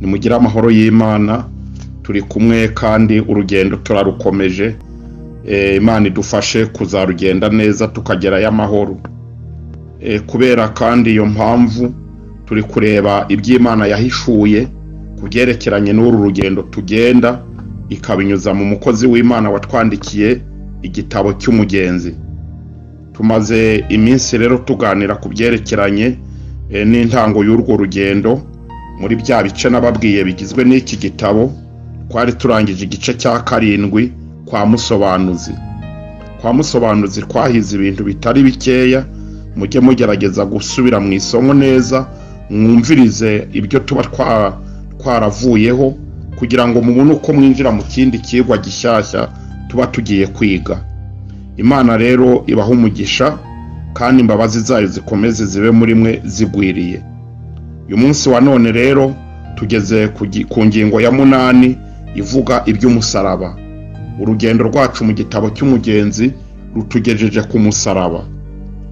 nimugira amahoro y'Imana. Turi kumwe kandi urugendo turarukomeje. Imana idufashe kuzarugenda neza tukagera y'amahoro. Kubera kandi iyo mpamvu turi kureba iby'Imana yahishuye kubyerekeranye n'uru rugendo tugenda, ikabinyuza mu mukozi w'Imana watwandikiye igitabo cy'umugenzi. Tumaze iminsi rero tuganira kubyerekeranye n'intango y'urwo rugendo muri bya bice nababwiye bigizwe n'iki gitabo. Twari turangije igice cya 7 kwa musobanuzi. Kwa musobanuzi twahize ibintu bitari bikeya. Mujye mugerageza gusubira mu isomo neza, mwumvirize ibyo tuba twaravuyeho kugira ngo mubone uko mwinjira mu kindi kigwa gishyashya tuba tugiye kwiga. Imana rero ibaha umugisha kandi imbabazi zayo zikomeze zibe muri mwe zigwiriye. Uyu munsi wa none rero tugeze ku ngingo ya 8 ivuga iby'umusaraba. Urugendo rwacu mu gitabo cy'umugenzi rutugejeje ku musaraba,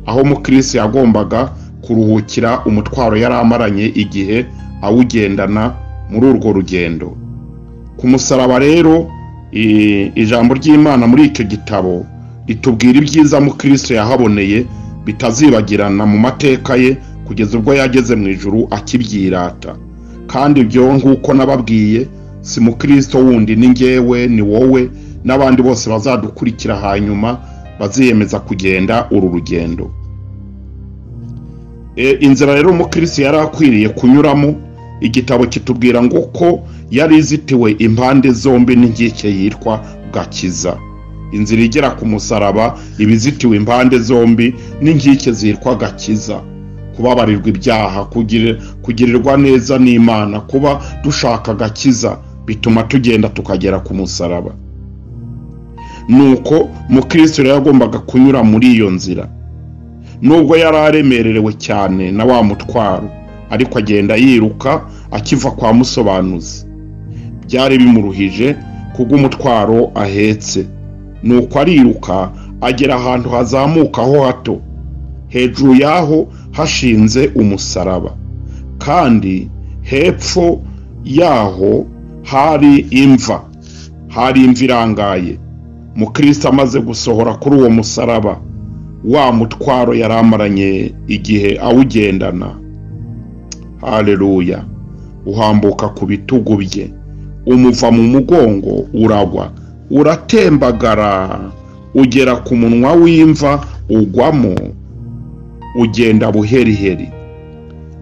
aho Mukristo yagombaga kuruhukira umutwaro yari amaranye igihe awugendana muri urwo rugendo. Ku musaraba rero ijambo ry'Imana muri icyo gitabo ritubwira ibyiza Mukristo yahaboneye bitazibagirana mu mateka ye kugeza ubwo yageze mu ijuru akibyirata. Kandi ibyo nk'uko nababwiye, si Mukristo wundi, ni njyewe, ni wowe n'abandi bose bazadukurikira hanyuma baziyemeza kugenda uru rugendo. Inzira rero Mukristo yari akwiriye kunyuramo, igitabo kitubwira ngo ko yari izitiwe impande zombi n'inkike yitwa gakiza. Inzira igera ku musaraba ibizitiwe impande zombi n'inkike zitwa gakiza. Kubabarirwa ibyaha, kugirirwa neza n'Imana, kuba dushaka gakiza bituma tugenda tukagera ku musaraba. Nuko Mukristo yagombaga kunyura muri iyo nzira. Nubwo yari aremerewe cyane na wa mutwaro, ariko agenda yiruka akiva kwa musobanuzi. Byari bimuruhije kubw'umutwaro ahetse. Nuko ariruka agera ahantu hazamukaho hato. Hejuru yaho hashinze umusaraba, kandi hepfo yaho hari imva irangaye. Mukristo amaze gusohora kuri uwo musaraba, wa mutwaro yaramaranye igihe awugendana, haleluya, uhambuka ku bitugu bye, umuva mu mugongo, uragwa, uratembagara, ugera ku munwa w'imva, ugwamo, ugenda buheriheri.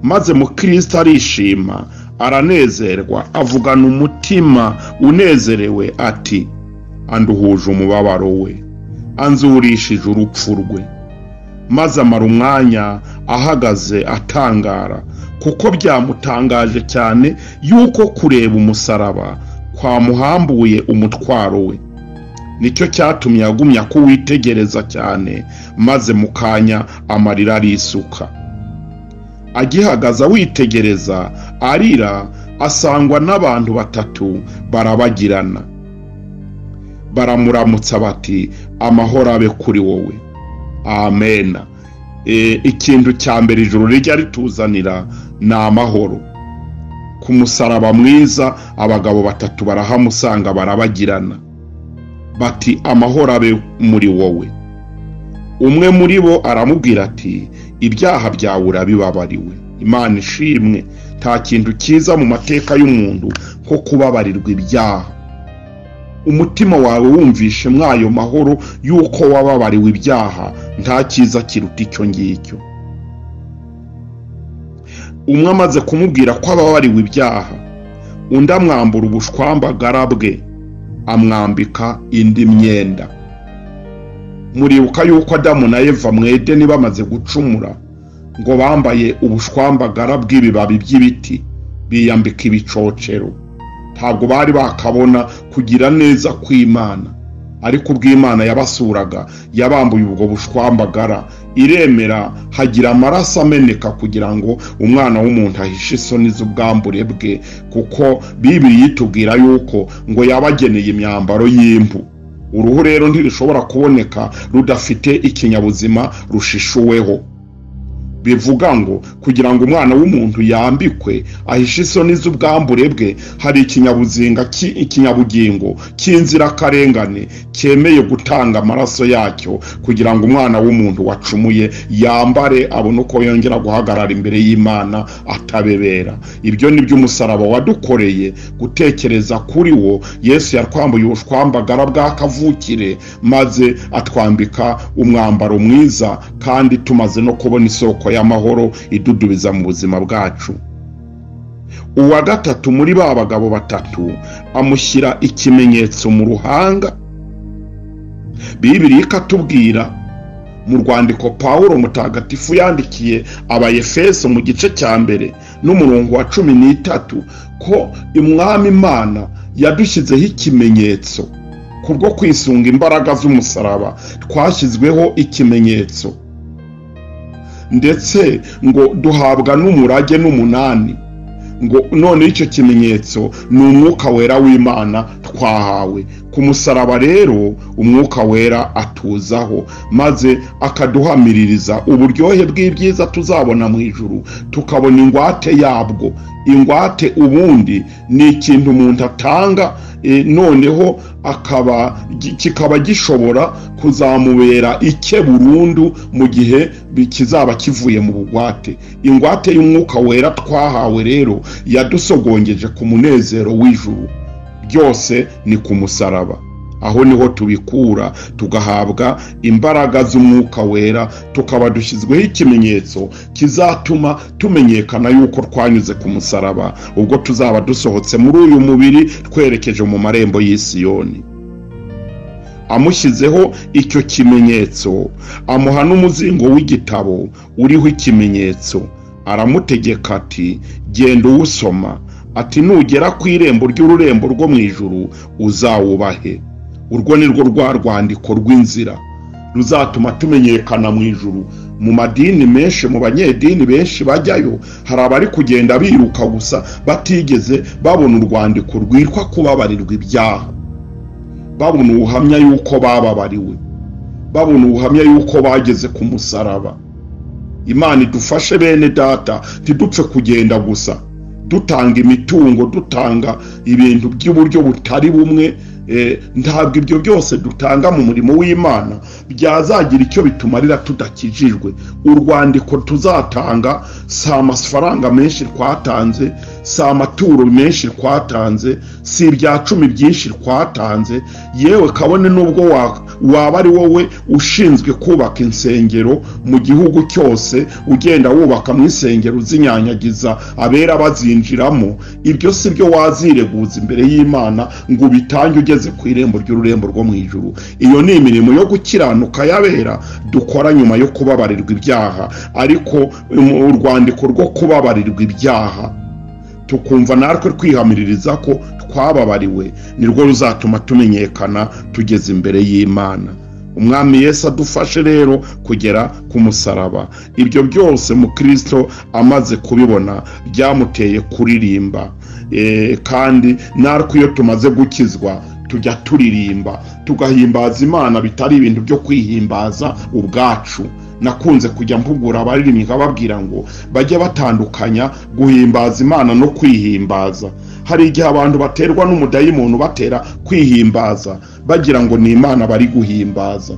Maze Mukristo arishima, aranezerwa, avugana umutima unezerewe ati, anduhuje umubabaro we, anzurishije urupfu rwe. Maze amara umwanya ahagaze atangara, kuko byamutangaje cyane yuko kureba umusaraba kwamuhambuye umutwaro we. Nicyo cyatumye yagumya kuwitegereza cyane, maze mukanya amarira arisuka. Agihagaza witegereza arira, asangwa n'abantu 3 barabagirana. Baramuramutsa bati, amahoro abe kuri wowe. Amen. Ikintu cya mbere ijuru rijya rituzanira ni amahoro. Ku musaraba mwiza abagabo 3 barahamusanga barabagirana bati, amahoro abe muri wowe. Umwe muri bo aramubwira ati, ibyaha byawe urabibabariwe. Imana ishimwe. Nta kintu cyiza mu mateka y'umuntu nko kubabarirwa ibyaha. Umutima wawe wumvishe mwayo mahoro yuko wababariwe ibyaha, nta cyiza kiruta icyo ngicyo. Umwe amaze kumubwira ko ababariwe ibyaha, undi amwambura ubushwambagara bwe, amwambika indi myenda. Muribuka yuko Adamu na Eva mu Edeni bamaze gucumura, ngo bambaye ubushwambagara bw'ibibabi by'ibiti, biyambika ibicocero. Ntabwo bari bakabona kugira neza kw'Imana, ariko ubw'Imana yabasuraga yabambuye ubwo bushwambagara, iremera hagira amaraso ameneka kugira ngo umwana w'umuntu ahishe isoni z'ubwambure bwe, kuko Bibiliya itubwira yuko ngo yabageneye imyambaro y'impu. Uruhu rero ntirishobora kuboneka rudafite ikinyabuzima rushishuweho. bivuga ngo kugira ngo umwana w'umuntu yambikwe ahishe isoni z'ubwambure bwe, hari ikinyabugingo cy'inzirakarengane cyemeye gutanga amaraso yacyo kugira ngo umwana w'umuntu wacumuye yambare abone uko yongera guhagarara imbere y'Imana atabebera. Ibyo ni byo umusaraba wadukoreye. Gutekereza kuri wo, Yesu yatwambuye ubushwambagara bw'akavukire maze atwambika umwambaro mwiza, kandi tumaze no kubona isoko y'amahoro idudubiza mu buzima bwacu. Uwa gatatu muri ba bagabo batatu amushyira ikimenyetso mu ruhanga. Bibiliya ikatubwira mu rwandiko Pawulo mutagatifu yandikiye Abayefeso mu gice cya mbere n'umurongo wa 13 ko Umwami Imana yadushyizeho ikimenyetso. Kubwo kwisunga imbaraga z'umusaraba twashyizweho ikimenyetso, ndetse ngo duhabwa n'umurage n'umunani. Ngo none icyo kimenyetso ni umwuka wera w'Imana twahawe. Ku musaraba rero umwuka wera atuzaho maze akaduhamiririza uburyohe bw'ibyiza tuzabona mu ijuru, tukabona ingwate yabwo. Ingwate ubundi ni ikintu umuntu atanga, noneho kikaba gishobora kuzamubera icye burundu mu gihe kizaba kivuye mu bugwate. Ingwate y'umwuka wera twahawe rero yadusogongeje ku munezero w'ijuru. Byose ni ku musaraba. Aho niho tubikura, tugahabwa imbaraga z'umwuka wera, tukaba dushyizweho ikimenyetso kizatuma tumenyekana yuko twanyuze ku musaraba ubwo tuzaba dusohotse muri uyu mubiri twerekeje mu marembo y'Isiyoni. Amushyizeho icyo kimenyetso, amuha n'umuzingo w'igitabo uriho ikimenyetso. Aramutegeka ati, genda uwusoma, ati nugera ku irembo ry'ururembo rwo mu ijuru uzawubahe. Urwo ni rwo rwa rwandiko rw'inzira ruzatuma tumenyekana mu ijuru. Mu madini menshi, mu banyedini benshi bajyayo, hari abari kugenda biruka gusa batigeze babona urwandiko rwitwa kubabarirwa ibyaha, babona ubuhamya yuko bababariwe, babona ubuhamya yuko bageze ku musaraba. Imana idufashe bene data, ntidupfe kugenda gusa dutanga imitungo, dutanga ibintu by'uburyo butari bumwe. Ntabwo ibyo byose dutanga mu murimo w'Imana byazagira icyo bitumarira tudakijijwe. Urwandiko tuzatanga si amafaranga menshi twatanze, si amaturo menshi twatanze, si ibya 10 byinshi twatanze. Yewe kabone nubwo waba ari wowe ushinzwe kubaka insengero mu gihugu cyose, ugenda wubaka mu insengero zinyanyagiza abera bazinjiramo, ibyo si byo wazireguza imbere y'Imana ngo bitange ugeze ku irembo ry'ururembo rwo mu ijuru. Iyo ni imirimo yo gukiranuka yabera dukora nyuma yo kubabarirwa ibyaha. Ariko urwandiko rwo kubabarirwa ibyaha tukumva natwe twihamiririza ko twababariwe, nirwo ruzatuma tumenyekana tugeze imbere y'Imana. Umwami Yesu adufashe rero kugera ku musaraba. Ibyo byose mu Kristo amaze kubibona byamuteye kuririmba, kandi natwe iyo tumaze gukizwa tujya turirimba, tugahimbaza Imana bitari ibintu byo kwihimbaza ubwacu. Nakunze kujya mpugura abaririmbyi nkababwira ngo bajye batandukanya guhimbaza Imana no kwihimbaza. Hari igihe abantu baterwa n'umudayimoni batera kwihimbaza bagira ngo ni Imana bari guhimbaza.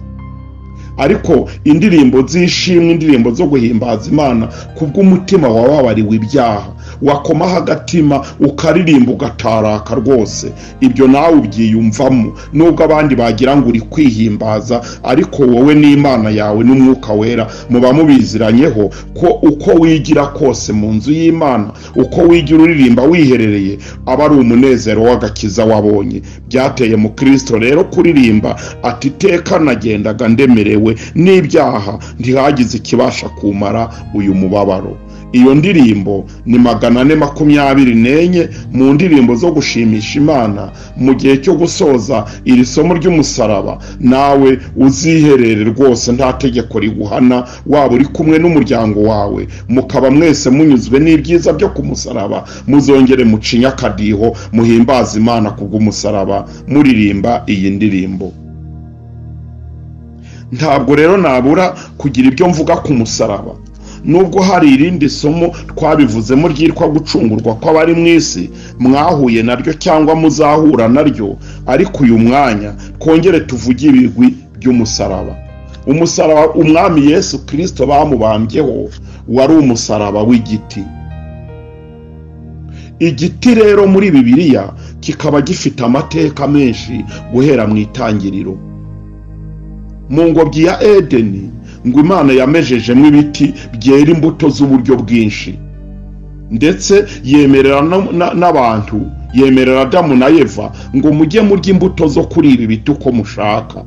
Ariko indirimbo z'ishimwe, indirimbo zo guhimbaza Imana kubw'umutima wababariwe ibyaha, wakomaho agatima ukaririmba ugataraka rwose, ibyo nawe ubyiyumvamo. Nubwo abandi bagira ngo uri kwihimbaza, ariko wowe n'Imana yawe n'umwuka wera muba mubiziranyeho ko uko wigira kose mu nzu y'Imana, uko wigira uririmba wiherereye, aba ari umunezero w'agakiza wabonye. Byateye mu Kristo rero kuririmba ati, iteka nagendaga ndemerewe n'ibyaha, ntihagize ikibasha kumara uyu mubabaro. Iyo ndirimbo ni 424 mu ndirimbo zo gushimisha Imana mu gihe cyo gusoza iri somo ry'umusaraba. Nawe uziherere rwose, nta tegeko riguhana, waba uri kumwe n'umuryango wawe, mukaba mwese munyuzwe n'ibyiza byo ku musaraba, muzongere mucinya akadiho muhimbaza Imana kubw'umusaraba muririmba iyi ndirimbo. Ntabwo rero nabura kugira ibyo mvuga ku musaraba. nubwo hari irindi somo twabivuzemo ryitwa gucungurwa kw'abari mu isi mwahuye naryo cyangwa muzahura naryo, ariko uyu mwanya twongere tuvuge ibigwi by'umusaraba. Umusaraba umwami Yesu Kristo bamubambyeho wari umusaraba w'igiti. Igiti rero muri Bibiliya kikaba gifite amateka menshi guhera mu itangiriro. Mu ngobyi ya Edeni ngo Imana yamejejemo ibiti byera imbuto z'uburyo bwinshi, ndetse yemerera n'abantu, yemerera Adamu na Eva ngo mujye murya imbuto zo kuri ibi biti uko mushaka.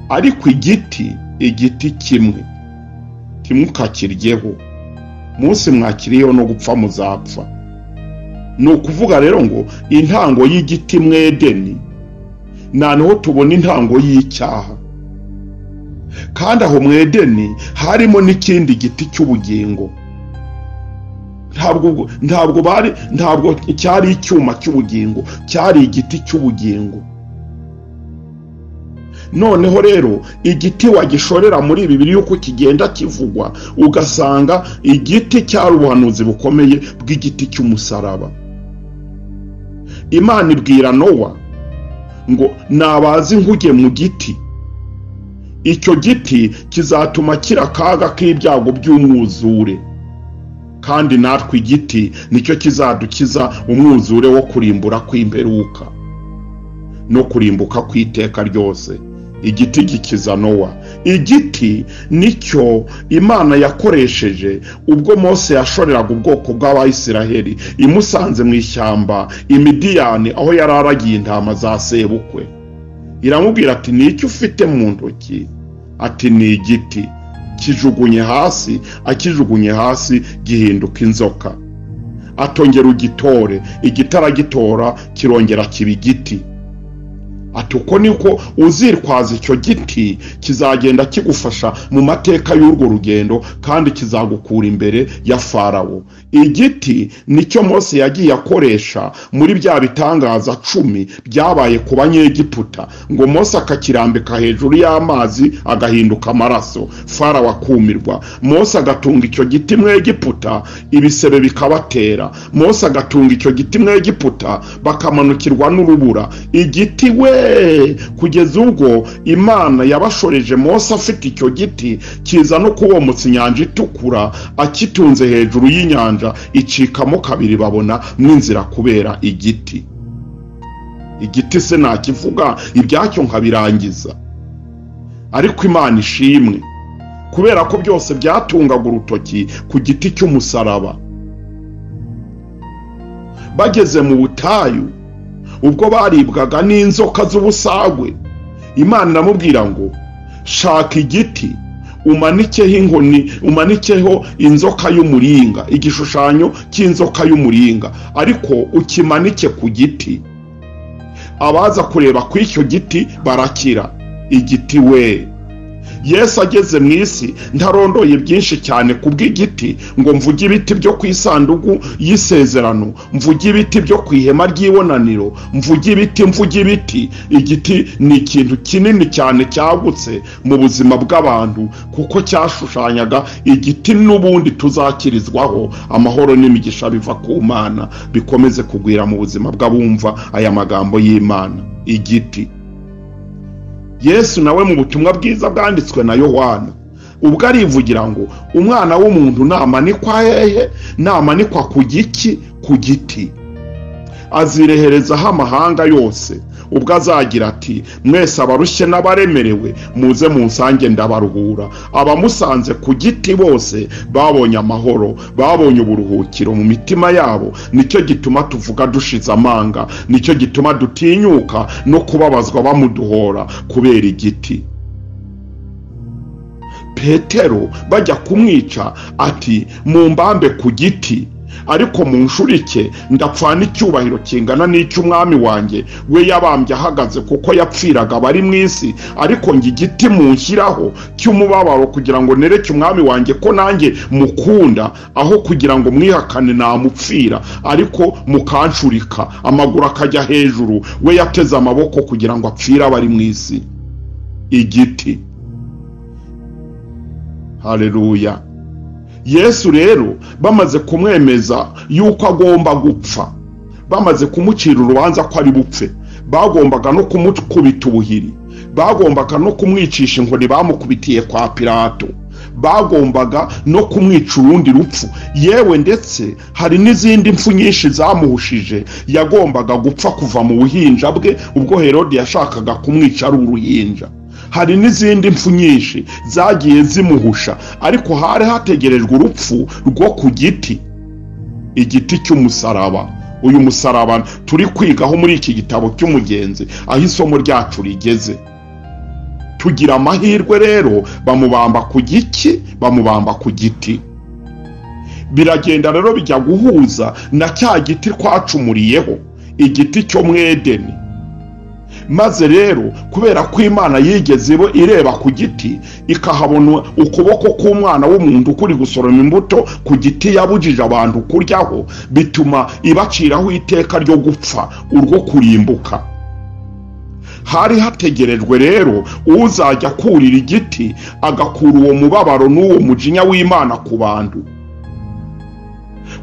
Ariko igiti kimwe ukakiryeho, munsi mwakiriyeho no gupfa muzapfa. Ni ukuvuga rero ngo intango y'igiti mu Edeni naho tubona intango y'icyaha, kandi aho mu Edeni harimo n'ikindi giti cy'ubugingo. Ntabwo cyari icyuma cy'ubugingo, cyari igiti cy'ubugingo. Noneho rero igiti wagishorera muri Bibiliya uko kigenda kivugwa, ugasanga igiti cyari ubuhanuzi bukomeye bw'igiti cy'umusaraba. Imana ibwira Nowa ngo nabaze inkuge mu giti, icyo giti kizatuma kira akaga k'ibyago by'umwuzure, kandi natwe igiti nicyo kizadukiza umwuzure wo kurimbura kw'imperuka no kurimbuka kw'iteka ryose. Igiti gikiza Nowa. Igiti nicyo Imana yakoresheje ubwo Mose yashoreraga ubwoko bw'Abayisiraheli imusanze mu ishyamba Imidiyani, aho yari aragiye intama za sebukwe. Iramubwira ati n'icyo ufite mu ntoki? Ati ni igiti. Kijugunye hasi, akijugunye hasi gihinduka inzoka. Atongera ugitore, igiti aragitora kirongera kiba igiti. Ati uko niko uzirwaza icyo giti kizagenda kigufasha mu mateka y'urwo rugendo, kandi kizagukura imbere ya Farawo. Igiti nicyo Mose yagiye akoresha muri bya bitangaza 10 byabaye ku Banyegiputa, ngo Mose akakirambika hejuru y'amazi agahinduka amaraso, Farawo akumirwa. Mose agatunga icyo giti mu Egiputa, ibisebe bikabatera. Mose agatunga icyo giti mu Egiputa, bakamanukirwa n'urubura. Igiti we kugeza ubwo Imana yabashoreje Mose afite icyo giti, kiza no kuwomotsa inyanja itukura, akitunze hejuru y'inyanja icikamo kabiri, babona n'inzira kubera igiti. Igiti se nakivuga ibyacyo nkabirangiza, ariko Imana ishimwe kubera ko byose byatungaga urutoki ku giti cy'umusaraba. Bageze mu butayu, ubwo baribwaga n'inzoka z'ubusagwe, Imana iramubwira ngo shaka igiti umanikeho inkoni, umanikeho inzoka y'umuringa, igishushanyo cy'inzoka y'umuringa, ariko ukimanike ku giti. Abaza kureba ku icyo giti barakira. Igiti we. Yesu ageze mu isi ntarondoye byinshi cyane kubw'igiti, ngo mvuge ibiti byo ku isanduku y'isezerano, mvuge ibiti byo ku ihema ry'ibonaniro, mvuge ibiti. Igiti ni ikintu kinini cyane cyagutse mu buzima bw'abantu, kuko cyashushanyaga igiti n'ubundi tuzakirizwaho amahoro n'imigisha biva ku Mana, bikomeze kugwira mu buzima bw'abumva aya magambo y'Imana. Igiti. Yesu nawe mu butumwa bwiza bwanditswe na Yohana ubwo arivugira ngo umwana w'umuntu namanikwa hehe? Namanikwa ku giti. Azireherezaho amahanga yose, ubwo azagira ati mwese abarushye n'abaremerewe muze munsange ndabaruhura. Abamusanze ku giti bose babonye amahoro, babonye uburuhukiro mu mitima yabo. Nicyo gituma tuvuga dushize amanga, nicyo gituma dutinyuka no kubabazwa bamuduhora kubera igiti. Petero bajya kumwica ati mumbambe ku giti, ariko munshurike ndapfana icyubahiro kingana n'icy'umwami wanjye we yabambye ahagaze, kuko yapfiraga bari mu isi, ariko ngi igiti munshyiraho cy'umubabaro kugira ngo nereke umwami wanjye ko nanjye mukunda, aho kugira ngo mwihakane namupfira, ariko mukanshurika. Amaguru akajya hejuru, we yateze amaboko kugira ngo apfira bari mu isi. Igiti. Haleluya. Yesu rero bamaze kumwemeza yuko agomba gupfa, bamaze kumucira urubanza ko ari bupfe, bagombaga no kumukubita ubuhiri, bagombaga no kumwicisha inkoni bamukubitiye kwa Pilato, bagombaga no kumwica urundi rupfu, yewe ndetse hari n'izindi mpfu nyinshi zamuhushije. Yagombaga gupfa kuva mu buhinja bwe ubwo Herode yashakaga kumwica ari uruhinja. Hari n'izindi mpfu nyinshi zagiye zimuhusha, ariko hari hategerejwe urupfu rwo ku giti, igiti cy'umusaraba. Uyu musaraba turi kwigaho muri iki gitabo cy'umugenzi, aho isomo ryacu rigeze. Tugira amahirwe rero, bamubamba ku giki, bamubamba ku giti. Biragenda rero bijya guhuza na cya giti twacumuriyeho, igiti cyo mu Edeni. Maze rero kubera ko Imana yigeze ireba ku giti ikahabona ukuboko k'umwana w'umuntu kuri gusoroma imbuto ku giti yabujije abantu kuryaho, bituma ibaciraho iteka ryo gupfa, urwo kurimbuka. Hari hategerejwe rero uzajya kurira igiti agakura uwo mubabaro n'uwo mujinya w'Imana ku bantu.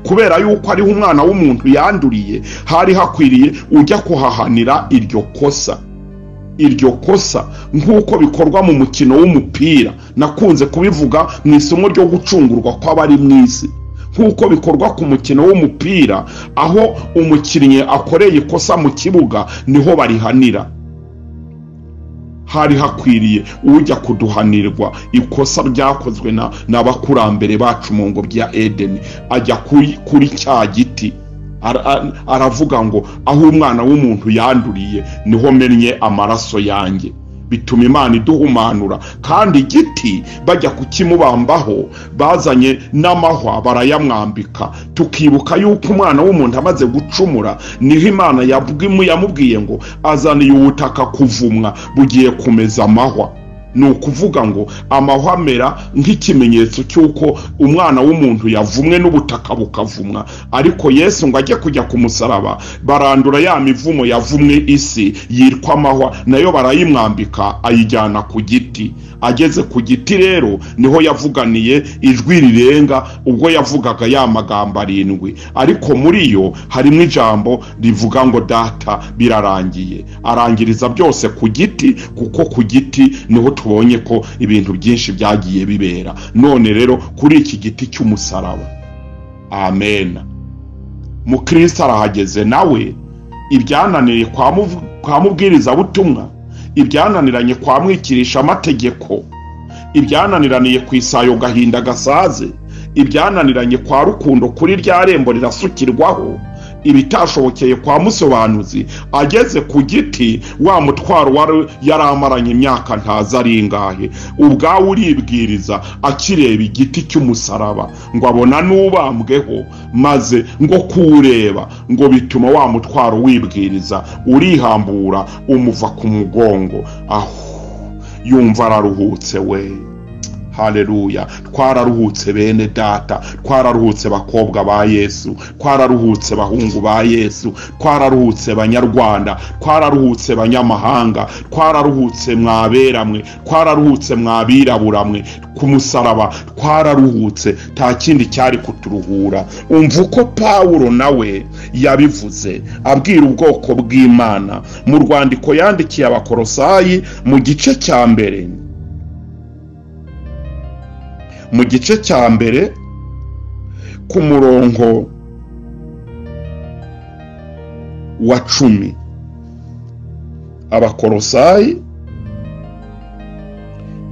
Kubera yuko ariho umwana w'umuntu yanduriye, hari hakwiriye ujya kuhahanira iryo kosa. Iryo kosa nk'uko bikorwa mu mukino w'umupira, nakunze kubivuga mu isomo ryo gucungurwa kw'abari mu isi. Nk'uko bikorwa ku mukino w'umupira, aho umukinnyi akoreye ikosa mu kibuga niho barihanira. Hari hakwiriye ujya kuduhanirwa ikosa ryakozwe n'abakurambere bacu mu ngo bya Edeni, ajya kuri cya giti. Aravuga ngo aho umwana w'umuntu yanduriye niho mennye amaraso yanjye. Bituma Imana iduhumanura, kandi igiti bajya kukimubambaho bazanye n'amahwa barayamwambika. Tukibuka yuko umwana w'umuntu amaze gucumura niho Imana yamubwiye ngo azaniye ubutaka kuvumwa bugiye kumeza amahwa. Ni ukuvuga ngo amahwa amera nk'ikimenyetso cy'uko umwana w'umuntu yavumwe n'ubutaka bukavumwa. Ariko Yesu ngo ajye kujya ku musaraba, barandura ya mivumo yavumwe isi yitwa amahwa, nayo barayimwambika ayijyana ku giti. Ageze ku giti rero niho yavuganiye ijwi rirenga ubwo yavugaga ya magambo 7, ariko muri yo harimo ijambo rivuga ngo Data birarangiye. Arangiriza byose ku giti, kuko ku giti niho tubonye ko ibintu byinshi byagiye bibera. None rero kuri iki giti cy'umusaraba, amen, Mukristo arahageze nawe. Ibyananiriye kwa mubwiriza butumwa, ibyananiranye kwa mwikirisha amategeko, ibyananiraniye ku isayo gahinda gasaze, ibyananiranye kwa rukundo kuri rya rembo rirasukirwaho, ibitashobokeye kwa musobanuzi, ageze ku giti wa mutwaro wari yaramaranye imyaka ntazi ari ingahe, ubwawe uribwiriza akireba igiti cy'umusaraba, ngo abona n'ubambweho, maze ngo kureba ngo bituma wa mutwaro wibwiriza urihambura umuva ku mugongo. Yumva araruhutse we. Haleluya. Twararuhutse bene data, twararuhutse bakobwa ba Yesu, twararuhutse bahungu ba Yesu, twararuhutse banyarwanda, twararuhutse banyamahanga, twararuhutse mwaberamwe, twararuhutse mwabiraburamwe. Ku musaraba twararuhutse, nta kindi cyari kuturuhura. Umva uko Pawulo nawe yabivuze abwira ubwoko bw'Imana mu rwandiko yandikiye Abakolosayi mu gice cya mbere. Mu gice cya mbere ku murongo wa 10, Abakolosayi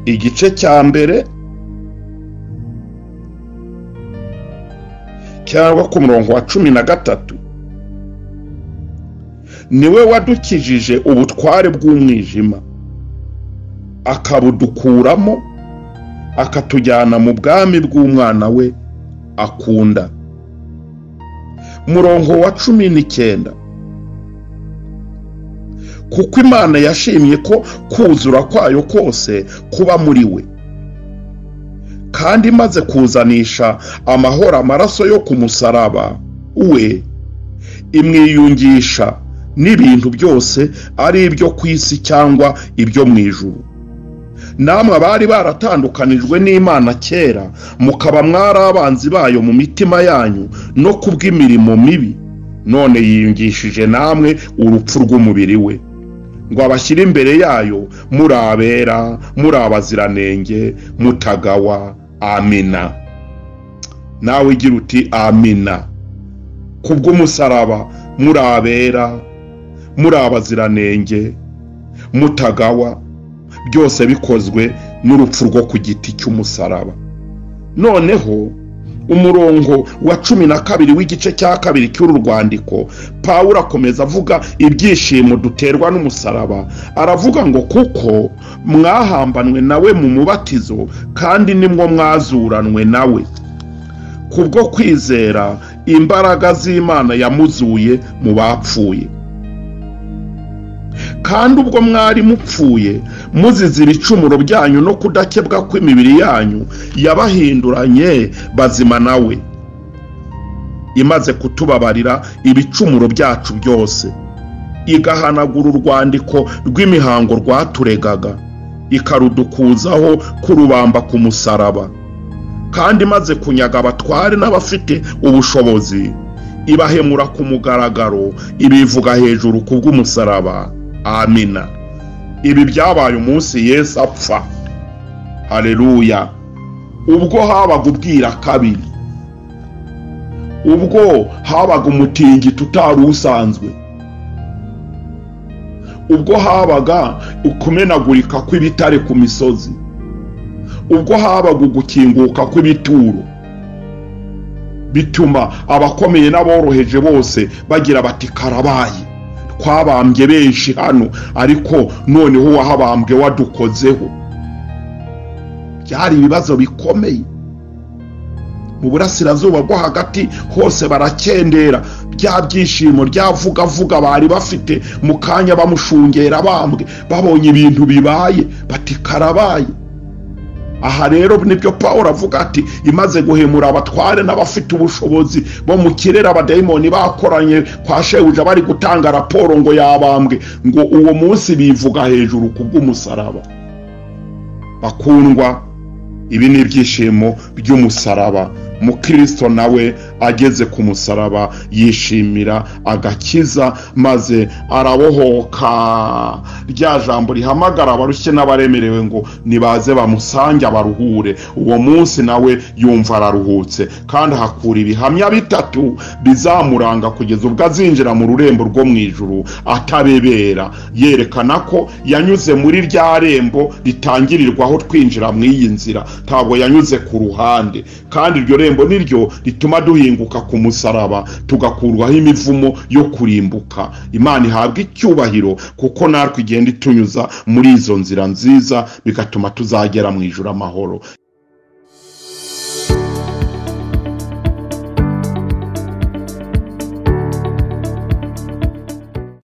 igice cya mbere cyangwa ku murongo wa 13. Niwe wadukijije ubutware bw'umwijima akabudukuramo, akatujyana mu bwami bw'umwana we akunda. Murongo wa 19. Kuko Imana yashimye ko kuzura kwayo kose kuba muri we, kandi imaze kuzanisha amahoro amaraso yo ku musaraba we, imwiyungisha n'ibintu byose, ari ibyo ku isi cyangwa ibyo mu ijuru. namwe abari baratandukanijwe n'Imana kera mukaba mwari abanzi bayo mu mitima yanyu no kubw'imirimo mibi, none yiyungishije namwe urupfu rw'umubiri we, ngo abashyire imbere yayo muri abera, muri abaziranenge, mutagawa. Amina. Nawe igira uti amina. Kubw'umusaraba muri abera, muri abaziranenge, mutagawa, byose bikozwe n'urupfu rwo ku giti cy'umusaraba. Noneho umurongo wa 12 w'igice cya kabiri cy'uru rwandiko, Pawulo akomeza avuga ibyishimo duterwa n'umusaraba. Aravuga ngo kuko mwahambanwe nawe mu mubatizo, kandi nimwo mwazuranwe nawe. Kubwo kwizera imbaraga z'Imana yamuzuye mu bapfuye. Kandi ubwo mwari mupfuye muzize ibicumuro byanyu no kudakebwa kw'imibiri yanyu, yabahinduranye bazima nawe, imaze kutubabarira ibicumuro byacu byose, igahanagura urwandiko rw'imihango rwaturegaga, ikarudukuzaho kurubamba ku musaraba. Kandi imaze kunyaga abatware n'abafite ubushobozi, ibahemura ku mugaragaro, ibivuga hejuru kubw'umusaraba. Amina. Ibi byabaye umunsi Yesu apfa. Haleluya. Ubwo habaga ubwira kabiri, ubwo habaga umutingito utari usanzwe, ubwo habaga ukumenagurika kw'ibitare ku misozi, ubwo habaga ugukinguka kw'ibituro, bituma abakomeye n'aboroheje bose bagira bati karabaye, twabambye benshi hano, ariko noneho wahabambwe wadukozeho. Byari ibibazo bikomeye. Mu burasirazuba bwo hagati hose barakendera, bya byishimo ryavuga bari bafite mu kanya bamushungera bambwe, babonye ibintu bibaye bati karabaye. Aha rero nibyo Pawulo avuga ati imaze guhemura abatware n'abafite ubushobozi bo mu kirere, abadayimoni bakoranye kwa shebuja bari gutanga raporo ngo yabambwe, ngo uwo munsi bivuga hejuru kubw'umusaraba. Bakundwa, ibi ni ibyishimo by'umusaraba. Mukristo nawe ageze ku musaraba yishimira agakiza, maze arabohoka. Rya jambo rihamagara abarushye n'abaremerewe ngo nibaze bamusange abaruhure. Uwo munsi nawe yumva araruhutse, kandi hakura ibihamya bitatu bizamuranga kugeza ubwo azinjira mu rurembo rwo mu ijuru atabebera, yerekana ko yanyuze muri rya rembo ritangirirwaho twinjira mu iyi nzira, ntabwo yanyuze ku ruhande. Kandi iryo rembo niryo rituma duhinguka ku musaraba, tugakurwaho imivumo yo kurimbuka. Imana ihabwa icyubahiro, kuko natwe igenda itunyuza muri izo nzira nziza, bigatuma tuzagera mu ijuru amahoro.